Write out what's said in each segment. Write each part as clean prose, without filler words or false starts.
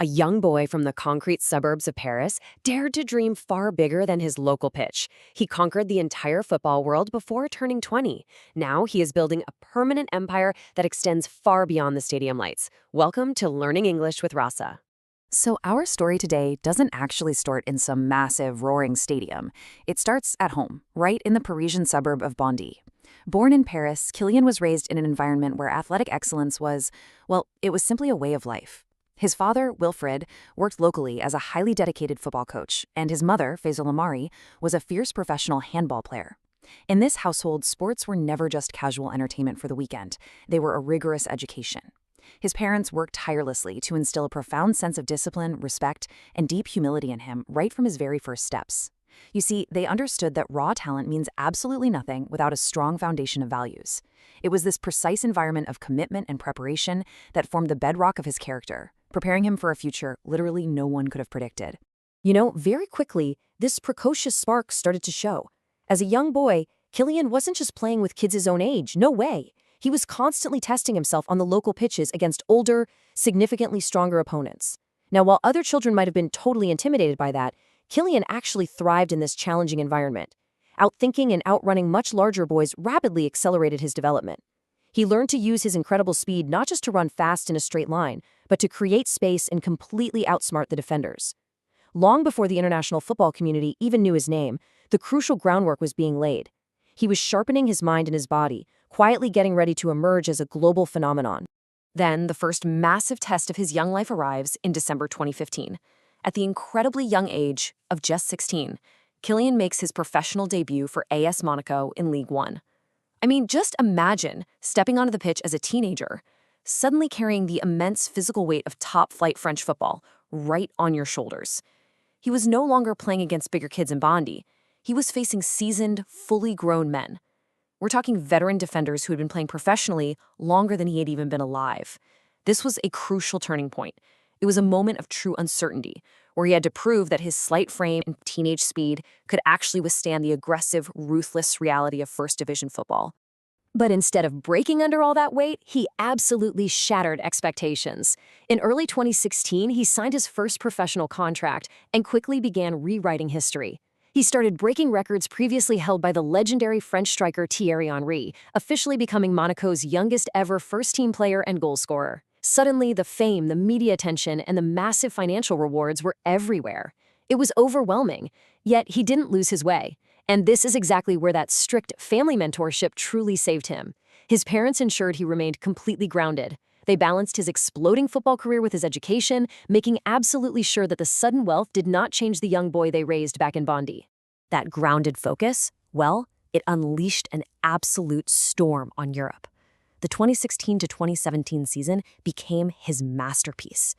A young boy from the concrete suburbs of Paris dared to dream far bigger than his local pitch. He conquered the entire football world before turning 20. Now he is building a permanent empire that extends far beyond the stadium lights. Welcome to Learning English with Rassa. So our story today doesn't actually start in some massive, roaring stadium. It starts at home, right in the Parisian suburb of Bondy. Born in Paris, Kylian was raised in an environment where athletic excellence was, well, it was simply a way of life. His father, Wilfred, worked locally as a highly dedicated football coach, and his mother, Faisal Amari, was a fierce professional handball player. In this household, sports were never just casual entertainment for the weekend. They were a rigorous education. His parents worked tirelessly to instill a profound sense of discipline, respect, and deep humility in him right from his very first steps. You see, they understood that raw talent means absolutely nothing without a strong foundation of values. It was this precise environment of commitment and preparation that formed the bedrock of his character, preparing him for a future literally no one could have predicted. Very quickly, this precocious spark started to show. As a young boy, Kylian wasn't just playing with kids his own age, no way. He was constantly testing himself on the local pitches against older, significantly stronger opponents. Now, while other children might have been totally intimidated by that, Kylian actually thrived in this challenging environment. Outthinking and outrunning much larger boys rapidly accelerated his development. He learned to use his incredible speed not just to run fast in a straight line, but to create space and completely outsmart the defenders. Long before the international football community even knew his name, the crucial groundwork was being laid. He was sharpening his mind and his body, quietly getting ready to emerge as a global phenomenon. Then, the first massive test of his young life arrives in December 2015. At the incredibly young age of just 16, Kylian makes his professional debut for AS Monaco in League One. Just imagine stepping onto the pitch as a teenager, suddenly carrying the immense physical weight of top-flight French football right on your shoulders. He was no longer playing against bigger kids in Bondy. He was facing seasoned, fully grown men. We're talking veteran defenders who had been playing professionally longer than he had even been alive. This was a crucial turning point. It was a moment of true uncertainty, where he had to prove that his slight frame and teenage speed could actually withstand the aggressive, ruthless reality of First Division football. But instead of breaking under all that weight, he absolutely shattered expectations. In early 2016, he signed his first professional contract and quickly began rewriting history. He started breaking records previously held by the legendary French striker Thierry Henry, officially becoming Monaco's youngest ever first-team player and goal scorer. Suddenly, the fame, the media attention, and the massive financial rewards were everywhere. It was overwhelming, yet he didn't lose his way. And this is exactly where that strict family mentorship truly saved him. His parents ensured he remained completely grounded. They balanced his exploding football career with his education, making absolutely sure that the sudden wealth did not change the young boy they raised back in Bondy. That grounded focus, well, it unleashed an absolute storm on Europe. The 2016 to 2017 season became his masterpiece.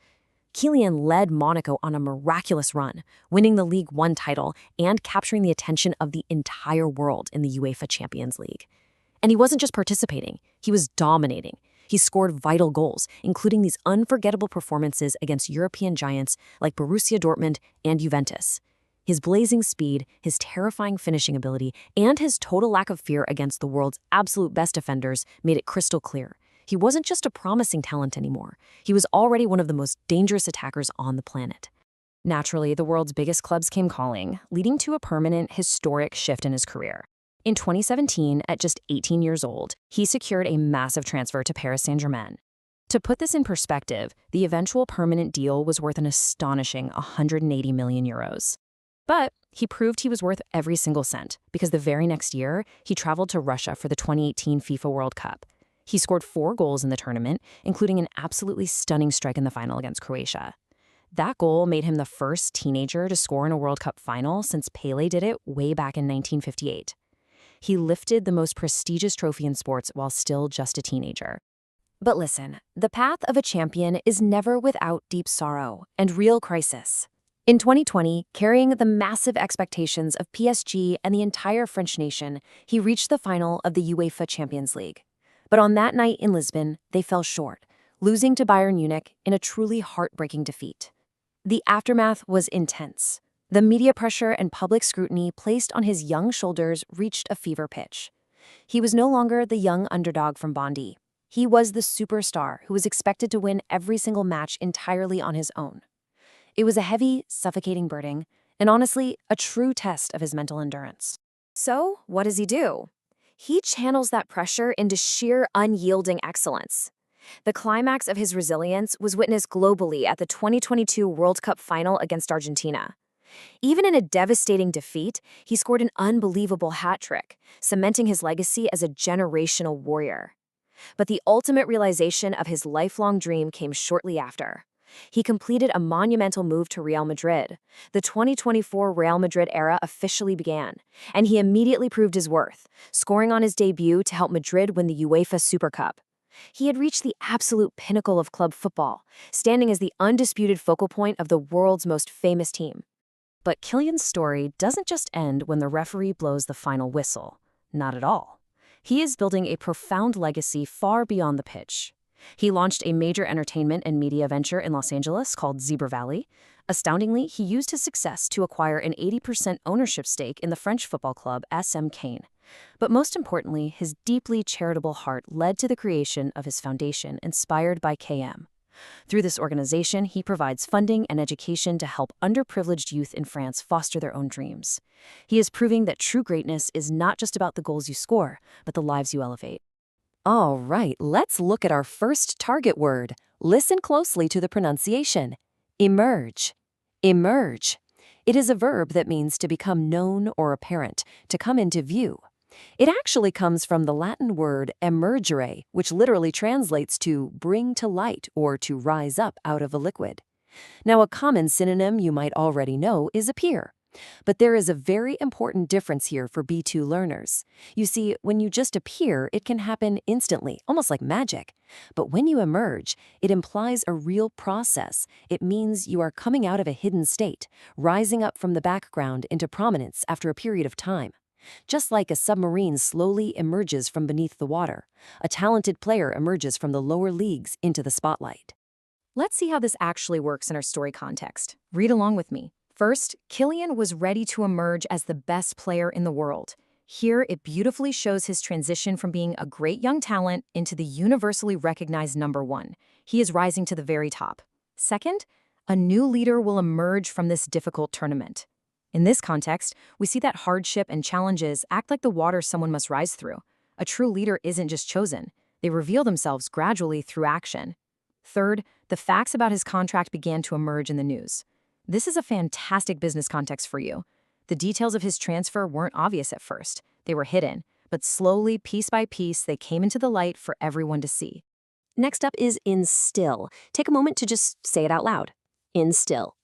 Kylian led Monaco on a miraculous run, winning the League One title and capturing the attention of the entire world in the UEFA Champions League. And he wasn't just participating, he was dominating. He scored vital goals, including these unforgettable performances against European giants like Borussia Dortmund and Juventus. His blazing speed, his terrifying finishing ability, and his total lack of fear against the world's absolute best defenders made it crystal clear. He wasn't just a promising talent anymore. He was already one of the most dangerous attackers on the planet. Naturally, the world's biggest clubs came calling, leading to a permanent, historic shift in his career. In 2017, at just 18 years old, he secured a massive transfer to Paris Saint-Germain. To put this in perspective, the eventual permanent deal was worth an astonishing 180 million euros. But he proved he was worth every single cent, because the very next year, he traveled to Russia for the 2018 FIFA World Cup. He scored 4 goals in the tournament, including an absolutely stunning strike in the final against Croatia. That goal made him the first teenager to score in a World Cup final since Pelé did it way back in 1958. He lifted the most prestigious trophy in sports while still just a teenager. But listen, the path of a champion is never without deep sorrow and real crisis. In 2020, carrying the massive expectations of PSG and the entire French nation, he reached the final of the UEFA Champions League. But on that night in Lisbon, they fell short, losing to Bayern Munich in a truly heartbreaking defeat. The aftermath was intense. The media pressure and public scrutiny placed on his young shoulders reached a fever pitch. He was no longer the young underdog from Bondy. He was the superstar who was expected to win every single match entirely on his own. It was a heavy, suffocating burden, and honestly, a true test of his mental endurance. So, what does he do? He channels that pressure into sheer unyielding excellence. The climax of his resilience was witnessed globally at the 2022 World Cup final against Argentina. Even in a devastating defeat, he scored an unbelievable hat-trick, cementing his legacy as a generational warrior. But the ultimate realization of his lifelong dream came shortly after. He completed a monumental move to Real Madrid. The 2024 Real Madrid era officially began, and he immediately proved his worth, scoring on his debut to help Madrid win the UEFA Super Cup. He had reached the absolute pinnacle of club football, standing as the undisputed focal point of the world's most famous team. But Kylian's story doesn't just end when the referee blows the final whistle. Not at all. He is building a profound legacy far beyond the pitch. He launched a major entertainment and media venture in Los Angeles called Zebra Valley. Astoundingly, he used his success to acquire an 80% ownership stake in the French football club SM Caen. But most importantly, his deeply charitable heart led to the creation of his foundation inspired by KM. Through this organization, he provides funding and education to help underprivileged youth in France foster their own dreams. He is proving that true greatness is not just about the goals you score, but the lives you elevate. All right, let's look at our first target word. Listen closely to the pronunciation. Emerge. Emerge. It is a verb that means to become known or apparent, to come into view. It actually comes from the Latin word emergere, which literally translates to bring to light or to rise up out of a liquid. Now, a common synonym you might already know is appear. But there is a very important difference here for B2 learners. You see, when you just appear, it can happen instantly, almost like magic. But when you emerge, it implies a real process. It means you are coming out of a hidden state, rising up from the background into prominence after a period of time. Just like a submarine slowly emerges from beneath the water, a talented player emerges from the lower leagues into the spotlight. Let's see how this actually works in our story context. Read along with me. First, Kylian was ready to emerge as the best player in the world. Here, it beautifully shows his transition from being a great young talent into the universally recognized number one. He is rising to the very top. Second, a new leader will emerge from this difficult tournament. In this context, we see that hardship and challenges act like the water someone must rise through. A true leader isn't just chosen. They reveal themselves gradually through action. Third, the facts about his contract began to emerge in the news. This is a fantastic business context for you. The details of his transfer weren't obvious at first. They were hidden, but slowly, piece by piece, they came into the light for everyone to see. Next up is instill. Take a moment to just say it out loud. Instill.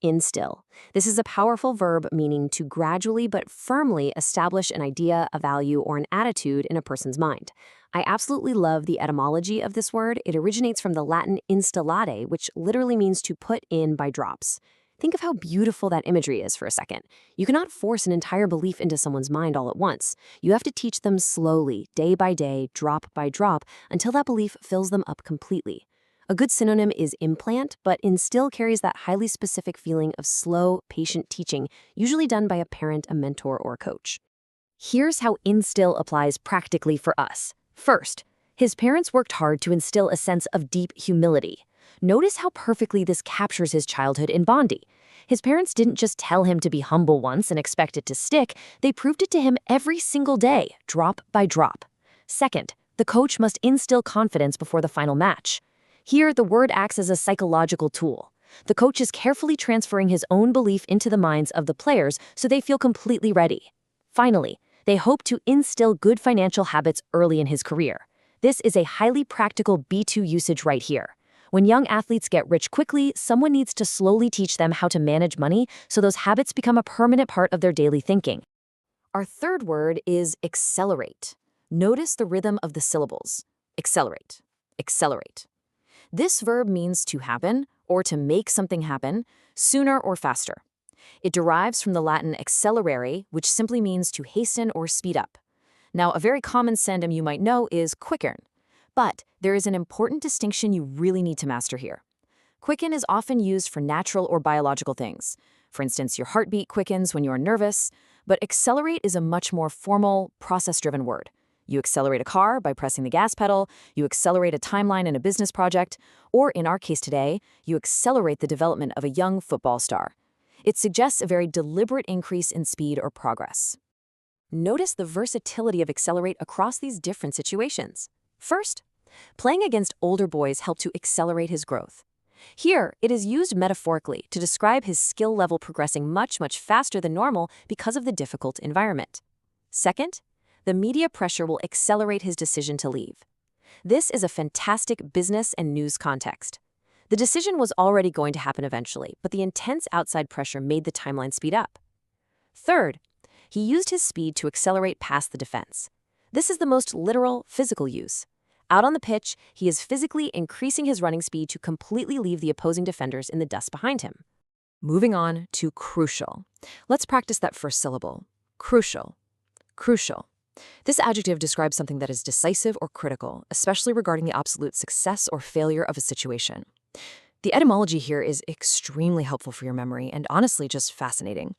Instill. This is a powerful verb meaning to gradually but firmly establish an idea, a value, or an attitude in a person's mind. I absolutely love the etymology of this word. It originates from the Latin instillare, which literally means to put in by drops. Think of how beautiful that imagery is for a second. You cannot force an entire belief into someone's mind all at once. You have to teach them slowly, day by day, drop by drop, until that belief fills them up completely. A good synonym is implant, but instill carries that highly specific feeling of slow, patient teaching, usually done by a parent, a mentor, or a coach. Here's how instill applies practically for us. First, his parents worked hard to instill a sense of deep humility. Notice how perfectly this captures his childhood in Bondi. His parents didn't just tell him to be humble once and expect it to stick, they proved it to him every single day, drop by drop. Second, the coach must instill confidence before the final match. Here, the word acts as a psychological tool. The coach is carefully transferring his own belief into the minds of the players so they feel completely ready. Finally, they hope to instill good financial habits early in his career. This is a highly practical B2 usage right here. When young athletes get rich quickly, someone needs to slowly teach them how to manage money so those habits become a permanent part of their daily thinking. Our third word is accelerate. Notice the rhythm of the syllables. Accelerate. Accelerate. This verb means to happen, or to make something happen, sooner or faster. It derives from the Latin accelerare, which simply means to hasten or speed up. Now, a very common synonym you might know is quicken. But there is an important distinction you really need to master here. Quicken is often used for natural or biological things. For instance, your heartbeat quickens when you are nervous, but accelerate is a much more formal, process-driven word. You accelerate a car by pressing the gas pedal, you accelerate a timeline in a business project, or in our case today, you accelerate the development of a young football star. It suggests a very deliberate increase in speed or progress. Notice the versatility of accelerate across these different situations. First, playing against older boys helped to accelerate his growth. Here, it is used metaphorically to describe his skill level progressing much faster than normal because of the difficult environment. Second, the media pressure will accelerate his decision to leave. This is a fantastic business and news context. The decision was already going to happen eventually, but the intense outside pressure made the timeline speed up. Third, he used his speed to accelerate past the defense. This is the most literal, physical use. Out on the pitch, he is physically increasing his running speed to completely leave the opposing defenders in the dust behind him. Moving on to crucial. Let's practice that first syllable. Crucial. Crucial. This adjective describes something that is decisive or critical, especially regarding the absolute success or failure of a situation. The etymology here is extremely helpful for your memory and honestly just fascinating.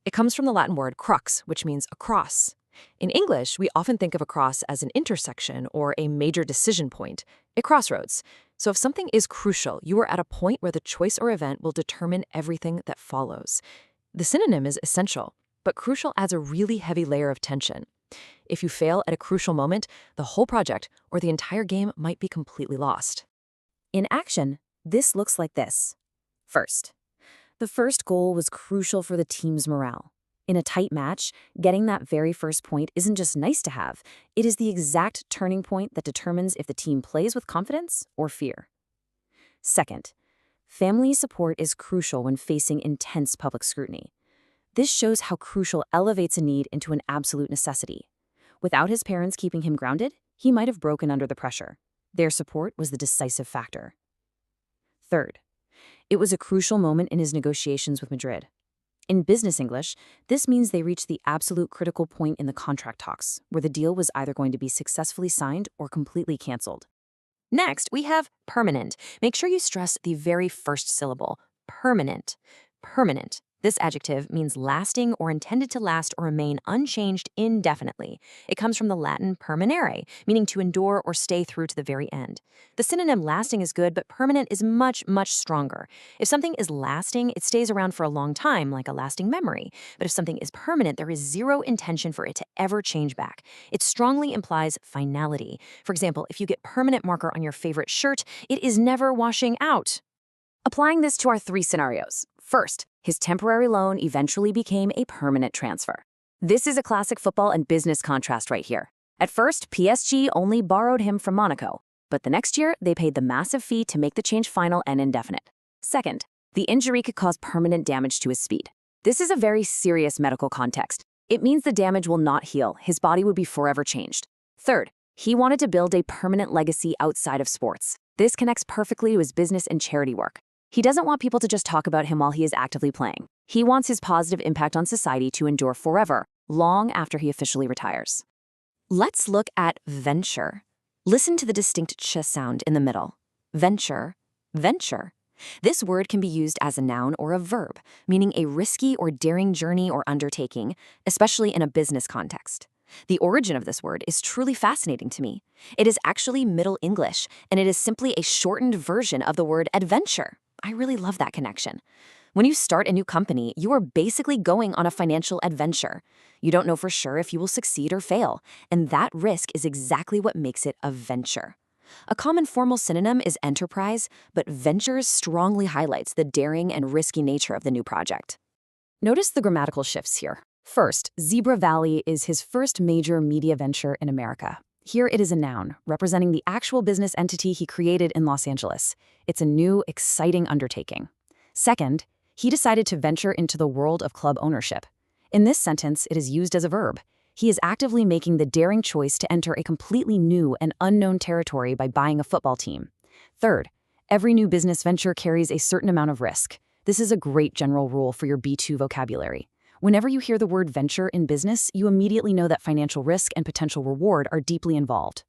It comes from the Latin word crux, which means across. In English, we often think of a cross as an intersection or a major decision point, a crossroads. So if something is crucial, you are at a point where the choice or event will determine everything that follows. The synonym is essential, but crucial adds a really heavy layer of tension. If you fail at a crucial moment, the whole project or the entire game might be completely lost. In action, this looks like this. First, the first goal was crucial for the team's morale. In a tight match, getting that very first point isn't just nice to have, it is the exact turning point that determines if the team plays with confidence or fear. Second, family support is crucial when facing intense public scrutiny. This shows how crucial elevates a need into an absolute necessity. Without his parents keeping him grounded, he might have broken under the pressure. Their support was the decisive factor. Third, it was a crucial moment in his negotiations with Madrid. In business English, this means they reached the absolute critical point in the contract talks, where the deal was either going to be successfully signed or completely canceled. Next, we have permanent. Make sure you stress the very first syllable, permanent. Permanent. This adjective means lasting or intended to last or remain unchanged indefinitely. It comes from the Latin permanere, meaning to endure or stay through to the very end. The synonym lasting is good, but permanent is much stronger. If something is lasting, it stays around for a long time, like a lasting memory. But if something is permanent, there is zero intention for it to ever change back. It strongly implies finality. For example, if you get permanent marker on your favorite shirt, it is never washing out. Applying this to our three scenarios. First, his temporary loan eventually became a permanent transfer. This is a classic football and business contrast right here. At first, PSG only borrowed him from Monaco, but the next year, they paid the massive fee to make the change final and indefinite. Second, the injury could cause permanent damage to his speed. This is a very serious medical context. It means the damage will not heal. His body would be forever changed. Third, he wanted to build a permanent legacy outside of sports. This connects perfectly to his business and charity work. He doesn't want people to just talk about him while he is actively playing. He wants his positive impact on society to endure forever, long after he officially retires. Let's look at venture. Listen to the distinct ch sound in the middle. Venture, venture. This word can be used as a noun or a verb, meaning a risky or daring journey or undertaking, especially in a business context. The origin of this word is truly fascinating to me. It is actually Middle English, and it is simply a shortened version of the word adventure. I really love that connection. When you start a new company, you are basically going on a financial adventure. You don't know for sure if you will succeed or fail, and that risk is exactly what makes it a venture. A common formal synonym is enterprise, but ventures strongly highlights the daring and risky nature of the new project. Notice the grammatical shifts here. First, Zebra Valley is his first major media venture in America. Here it is a noun, representing the actual business entity he created in Los Angeles. It's a new, exciting undertaking. Second, he decided to venture into the world of club ownership. In this sentence, it is used as a verb. He is actively making the daring choice to enter a completely new and unknown territory by buying a football team. Third, every new business venture carries a certain amount of risk. This is a great general rule for your B2 vocabulary. Whenever you hear the word venture in business, you immediately know that financial risk and potential reward are deeply involved.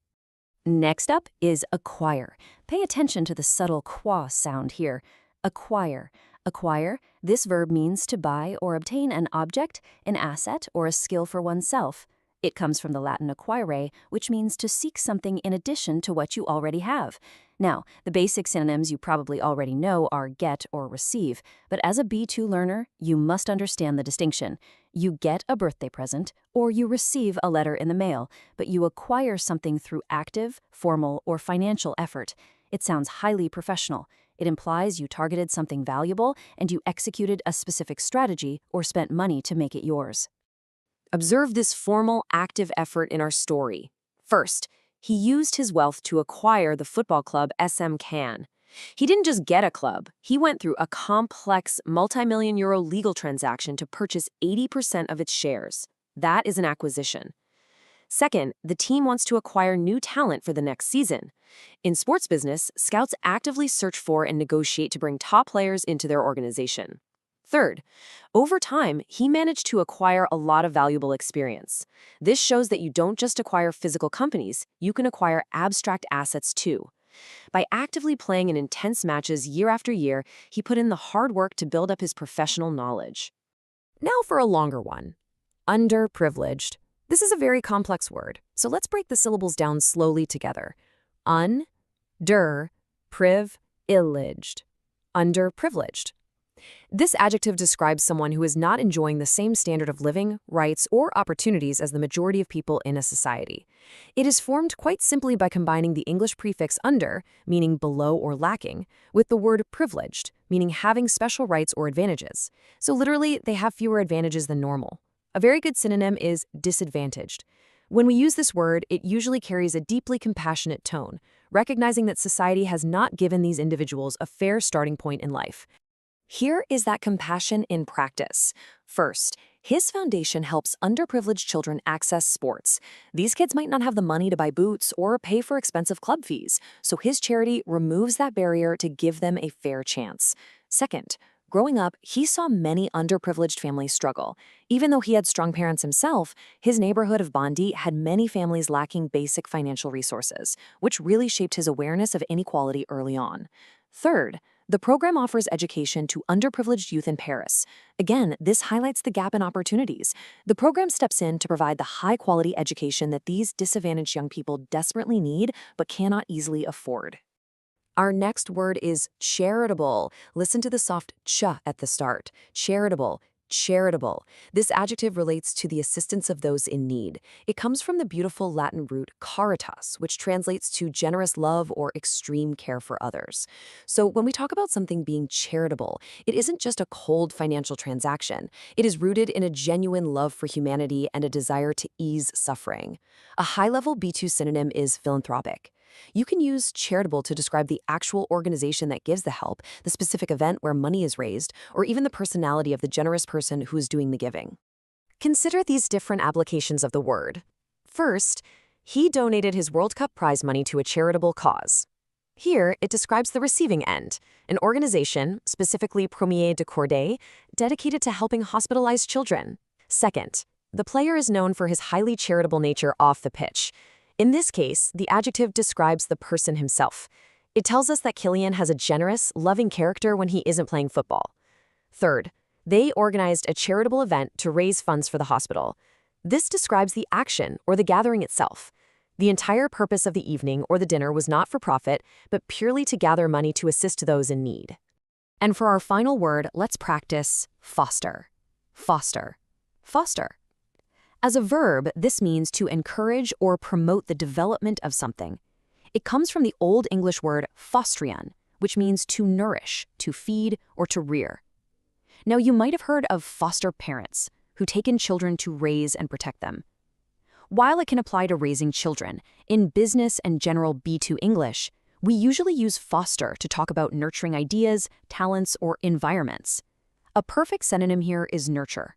Next up is acquire. Pay attention to the subtle qua sound here. Acquire. Acquire, this verb means to buy or obtain an object, an asset, or a skill for oneself. It comes from the Latin acquire, which means to seek something in addition to what you already have. Now, the basic synonyms you probably already know are get or receive, but as a B2 learner, you must understand the distinction. You get a birthday present, or you receive a letter in the mail, but you acquire something through active, formal, or financial effort. It sounds highly professional. It implies you targeted something valuable and you executed a specific strategy or spent money to make it yours. Observe this formal, active effort in our story. First, he used his wealth to acquire the football club SM Cannes. He didn't just get a club, he went through a complex multi-million-euro legal transaction to purchase 80% of its shares. That is an acquisition. Second, the team wants to acquire new talent for the next season. In sports business, scouts actively search for and negotiate to bring top players into their organization. Third, over time, he managed to acquire a lot of valuable experience. This shows that you don't just acquire physical companies, you can acquire abstract assets too. By actively playing in intense matches year after year, he put in the hard work to build up his professional knowledge. Now for a longer one. Underprivileged. This is a very complex word, so let's break the syllables down slowly together. Privileged. Underprivileged. This adjective describes someone who is not enjoying the same standard of living, rights, or opportunities as the majority of people in a society. It is formed quite simply by combining the English prefix under, meaning below or lacking, with the word privileged, meaning having special rights or advantages. So literally, they have fewer advantages than normal. A very good synonym is disadvantaged. When we use this word, it usually carries a deeply compassionate tone, recognizing that society has not given these individuals a fair starting point in life. Here is that compassion in practice. First, his foundation helps underprivileged children access sports. These kids might not have the money to buy boots or pay for expensive club fees, so his charity removes that barrier to give them a fair chance. Second, growing up, he saw many underprivileged families struggle. Even though he had strong parents himself, his neighborhood of Bondy had many families lacking basic financial resources, which really shaped his awareness of inequality early on. Third, the program offers education to underprivileged youth in Paris. Again, this highlights the gap in opportunities. The program steps in to provide the high-quality education that these disadvantaged young people desperately need but cannot easily afford. Our next word is charitable. Listen to the soft ch at the start. Charitable. This adjective relates to the assistance of those in need. It comes from the beautiful Latin root caritas, which translates to generous love or extreme care for others. So when we talk about something being charitable, it isn't just a cold financial transaction. It is rooted in a genuine love for humanity and a desire to ease suffering. A high-level B2 synonym is philanthropic. You can use charitable to describe the actual organization that gives the help, the specific event where money is raised, or even the personality of the generous person who is doing the giving. Consider these different applications of the word. First, he donated his World Cup prize money to a charitable cause. Here, it describes the receiving end, an organization, specifically Premier de Cordée, dedicated to helping hospitalized children. Second, the player is known for his highly charitable nature off the pitch. In this case, the adjective describes the person himself. It tells us that Kylian has a generous, loving character when he isn't playing football. Third, they organized a charitable event to raise funds for the hospital. This describes the action or the gathering itself. The entire purpose of the evening or the dinner was not for profit, but purely to gather money to assist those in need. And for our final word, let's practice foster. Foster. As a verb, this means to encourage or promote the development of something. It comes from the Old English word fostrian, which means to nourish, to feed, or to rear. Now, you might have heard of foster parents, who take in children to raise and protect them. While it can apply to raising children, in business and general B2 English, we usually use foster to talk about nurturing ideas, talents, or environments. A perfect synonym here is nurture.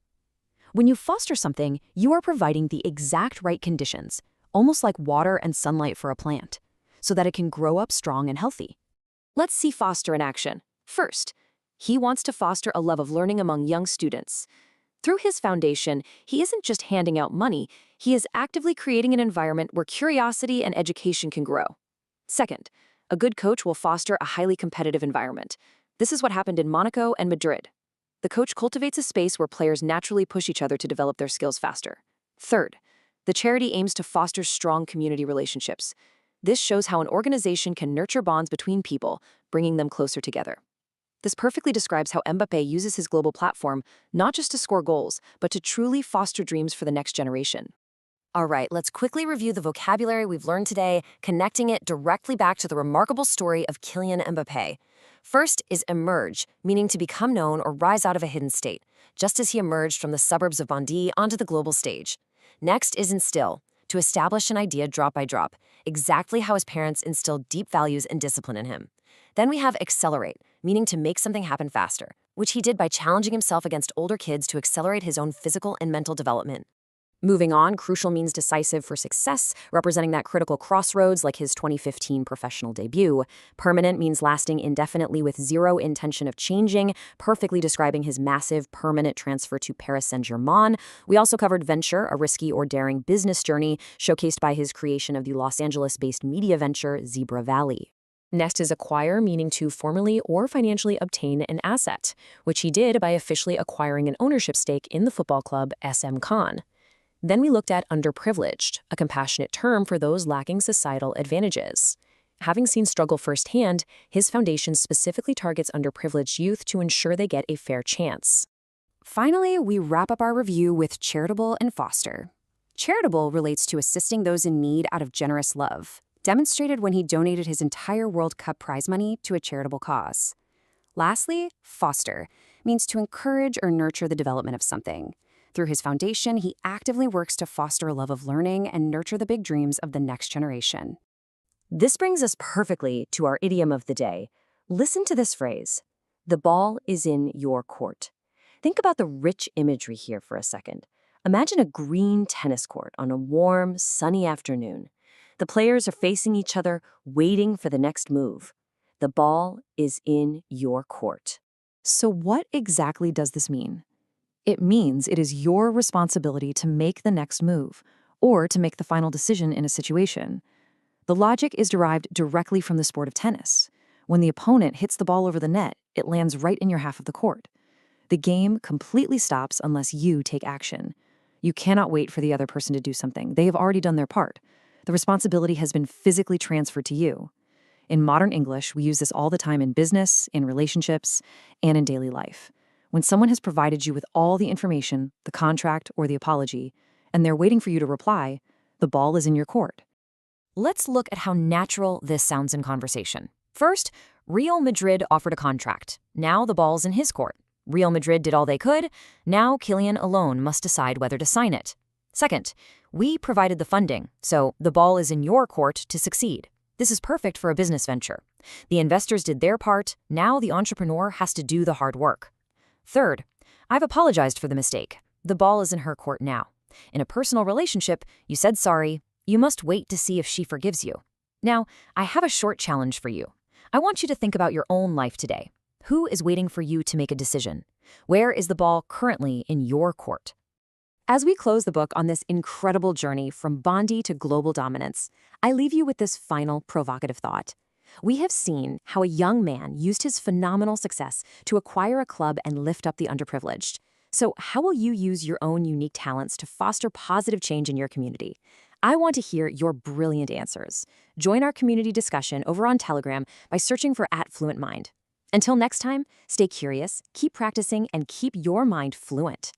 When you foster something, you are providing the exact right conditions, almost like water and sunlight for a plant, so that it can grow up strong and healthy. Let's see foster in action. First, he wants to foster a love of learning among young students. Through his foundation, he isn't just handing out money, he is actively creating an environment where curiosity and education can grow. Second, a good coach will foster a highly competitive environment. This is what happened in Monaco and Madrid. The coach cultivates a space where players naturally push each other to develop their skills faster. Third, The charity aims to foster strong community relationships. This shows how an organization can nurture bonds between people, bringing them closer together. This perfectly describes how Mbappé uses his global platform not just to score goals, but to truly foster dreams for the next generation. All right, let's quickly review the vocabulary we've learned today, connecting it directly back to the remarkable story of Kylian Mbappé. First is emerge, meaning to become known or rise out of a hidden state, just as he emerged from the suburbs of Bondy onto the global stage. Next is instill, to establish an idea drop by drop, exactly how his parents instilled deep values and discipline in him. Then we have accelerate, meaning to make something happen faster, which he did by challenging himself against older kids to accelerate his own physical and mental development. Moving on, crucial means decisive for success, representing that critical crossroads like his 2015 professional debut. Permanent means lasting indefinitely with zero intention of changing, perfectly describing his massive permanent transfer to Paris Saint-Germain. We also covered venture, a risky or daring business journey, showcased by his creation of the Los Angeles-based media venture Zebra Valley. Next is acquire, meaning to formally or financially obtain an asset, which he did by officially acquiring an ownership stake in the football club SM Khan. Then we looked at underprivileged, a compassionate term for those lacking societal advantages. Having seen struggle firsthand, his foundation specifically targets underprivileged youth to ensure they get a fair chance. Finally, we wrap up our review with charitable and foster. Charitable relates to assisting those in need out of generous love, demonstrated when he donated his entire World Cup prize money to a charitable cause. Lastly, foster means to encourage or nurture the development of something. Through his foundation, he actively works to foster a love of learning and nurture the big dreams of the next generation. This brings us perfectly to our idiom of the day. Listen to this phrase: the ball is in your court. Think about the rich imagery here for a second. Imagine a green tennis court on a warm, sunny afternoon. The players are facing each other, waiting for the next move. The ball is in your court. So what exactly does this mean? It means it is your responsibility to make the next move, or to make the final decision in a situation. The logic is derived directly from the sport of tennis. When the opponent hits the ball over the net, it lands right in your half of the court. The game completely stops unless you take action. You cannot wait for the other person to do something. They have already done their part. The responsibility has been physically transferred to you. In modern English, we use this all the time in business, in relationships, and in daily life. When someone has provided you with all the information, the contract, or the apology, and they're waiting for you to reply, the ball is in your court. Let's look at how natural this sounds in conversation. First, Real Madrid offered a contract. Now the ball's in his court. Real Madrid did all they could. Now Kylian alone must decide whether to sign it. Second, we provided the funding, so the ball is in your court to succeed. This is perfect for a business venture. The investors did their part. Now the entrepreneur has to do the hard work. Third, I've apologized for the mistake. The ball is in her court now. In a personal relationship, you said sorry. You must wait to see if she forgives you. Now, I have a short challenge for you. I want you to think about your own life today. Who is waiting for you to make a decision? Where is the ball currently in your court? As we close the book on this incredible journey from Bondy to global dominance, I leave you with this final provocative thought. We have seen how a young man used his phenomenal success to acquire a club and lift up the underprivileged. So how will you use your own unique talents to foster positive change in your community? I want to hear your brilliant answers. Join our community discussion over on Telegram by searching for @FluentMind. Until next time, stay curious, keep practicing, and keep your mind fluent.